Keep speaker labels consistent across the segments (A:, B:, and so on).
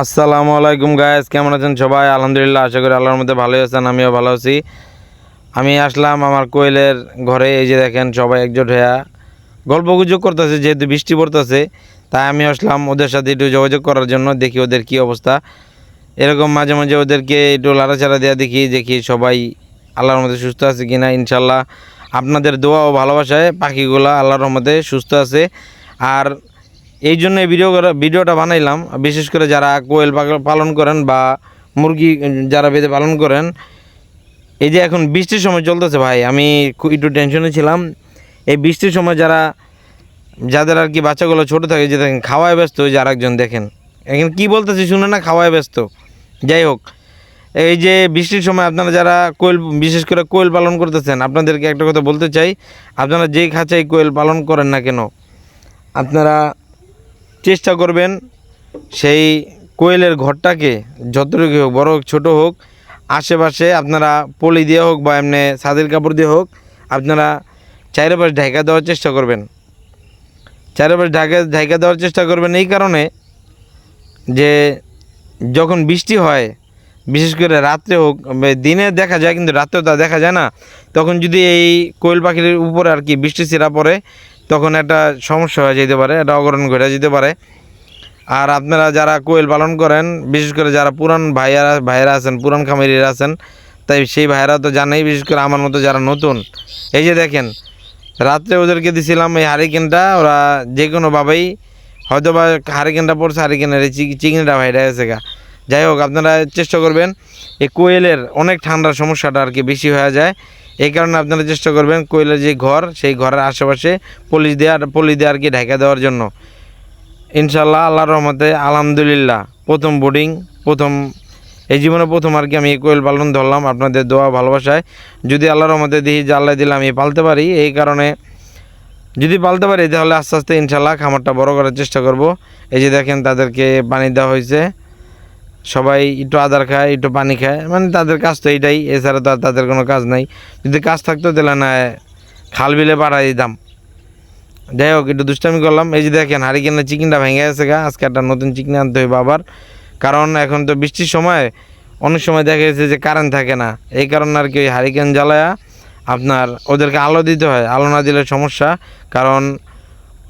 A: আসসালামু আলাইকুম গাইস, কেমন আছেন সবাই? আলহামদুলিল্লাহ, আশা করি আল্লাহর মধ্যে ভালোই আছেন। আমিও ভালো আছি। আমি আসলাম আমার কোয়েলের ঘরে। এই যে দেখেন, সবাই একজোট হয়ে গল্প গুজব করতেছে, যেহেতু বৃষ্টি পড়তেছে। তাই আমি আসলাম ওদের সাথে একটু যোগাযোগ করার জন্য, দেখি ওদের কি অবস্থা। এরকম মাঝে মাঝে ওদেরকে একটু লাড়াচাড়া দেওয়া দেখি সবাই আল্লাহর মধ্যে সুস্থ আছে কিনা। ইনশাল্লাহ আপনাদের দোয়া ও ভালোবাসায় পাখিগুলো আল্লাহর রহমতে সুস্থ আছে। আর এই জন্য এই ভিডিওটা বানাইলাম, বিশেষ করে যারা কোয়েল পালন করেন বা মুরগি যারা বেঁধে পালন করেন। এই যে এখন বৃষ্টির সময় চলতেছে ভাই, আমি একটু টেনশনে ছিলাম। এই বৃষ্টির সময় যাদের আর কি বাচ্চাগুলো ছোটো থাকে, যে দেখেন খাওয়ায় ব্যস্ত, ওই যে আরেকজন দেখেন এখন কী বলতেছি শুনে না, খাওয়ায় ব্যস্ত। যাই হোক, এই যে বৃষ্টির সময় আপনারা যারা কোয়েল, বিশেষ করে কোয়েল পালন করতেছেন, আপনাদেরকে একটা কথা বলতে চাই। আপনারা যেই খাঁচায় কোয়েল পালন করেন না কেন, আপনারা চেষ্টা করবেন সেই কোয়েলের ঘরটাকে, যতটুকু হোক, বড় হোক ছোটো হোক, আশেপাশে আপনারা পলি দিয়ে হোক বা এমনি ছাদের কাপড় দিয়ে হোক, আপনারা চারিপাশ ঢাকা দেওয়ার চেষ্টা করবেন। চারিপাশ ঢাকা দেওয়ার চেষ্টা করবেন এই কারণে যে যখন বৃষ্টি হয়, বিশেষ করে রাত্রে হোক, দিনে দেখা যায় কিন্তু রাত্রেও তা দেখা যায় না। তখন যদি এই কোয়েল পাখির উপরে আর কি বৃষ্টি ছিঁড়া পড়ে, তখন একটা সমস্যা হয়ে যেতে পারে, একটা অঘটন ঘটে যেতে পারে। আর আপনারা যারা কোয়েল পালন করেন, বিশেষ করে যারা পুরান ভাইয়েরা আছেন, পুরান খামারিরা আছেন, তাই সেই ভাইয়েরা তো জানেই। বিশেষ করে আমার মতো যারা নতুন, এই যে দেখেন রাত্রে ওদেরকে দিছিলাম এই হারিকেনটা, ওরা যে কোনোভাবেই হয়তো বা হারিকেনটা পড়ছে, হারিকেনের এই চিকেনটা ভাইরা গেছে গা। যাই হোক, আপনারা চেষ্টা করবেন, এই কোয়েলের অনেক ঠান্ডার সমস্যাটা আর কি বেশি হয়ে যায়। এই কারণে আপনারা চেষ্টা করবেন কোয়েলের যে ঘর, সেই ঘরের আশেপাশে পলি দিয়ে আর কি ঢাকা দেওয়ার জন্য। ইনশাল্লাহ আল্লাহর রহমতে আলহামদুলিল্লাহ প্রথম এই জীবনে প্রথম আর কি আমি কোয়েল পালন ধরলাম আপনাদের দোয়া ভালোবাসায়। যদি আল্লাহর রহমতে দেখি যে আল্লাহ দিলে আমি পালতে পারি, এই কারণে যদি পালতে পারি তাহলে আস্তে আস্তে ইনশাল্লাহ খামারটা বড় করার চেষ্টা করব। এই যে দেখেন তাদেরকে পানি দেওয়া হয়েছে, সবাই একটু আদার খায়, একটু পানি খায়, মানে তাদের কাজ তো এইটাই, এছাড়া তো আর তাদের কোনো কাজ নাই। যদি কাজ থাকতো তাহলে না খাল বিলে পাঠাই দিতাম। যাই হোক, একটু দুষ্টামি করলাম। এই যে দেখেন হারিকেনের চিকেনটা ভেঙে গেছে গা, আজকে একটা নতুন চিকেন আনতে হবে আবার। কারণ এখন তো বৃষ্টির সময়, অনেক সময় দেখা গেছে যে কারেন্ট থাকে না, এই কারণে আর কি ওই হারিকেন জ্বালায়া আপনার ওদেরকে আলো দিতে হয়। আলো না দিলে সমস্যা, কারণ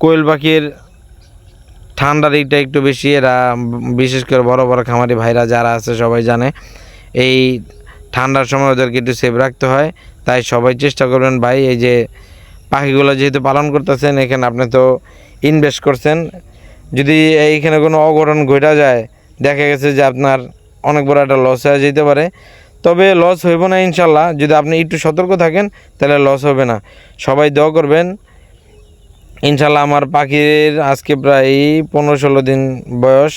A: কোয়েল পাখির ঠান্ডার এইটা একটু বেশি। এরা বিশেষ করে বড় বড় খামারি ভাইরা যারা আছে সবাই জানে, এই ঠান্ডার সময় ওদেরকে একটু সেভ রাখতে হয়। তাই সবাই চেষ্টা করবেন ভাই, এই যে পাখিগুলো যেহেতু পালন করতেছেন, এখানে আপনি তো ইনভেস্ট করছেন, যদি এইখানে কোনো অঘটন ঘটা যায়, দেখা গেছে যে আপনার অনেক বড় একটা লস হয়ে যেতে পারে। তবে লস হইব না ইনশাল্লাহ, যদি আপনি একটু সতর্ক থাকেন তাহলে লস হবে না। সবাই দোয়া করবেন ইনশাল্লাহ। আমার পাখির আজকে প্রায় 15-16 দিন বয়স।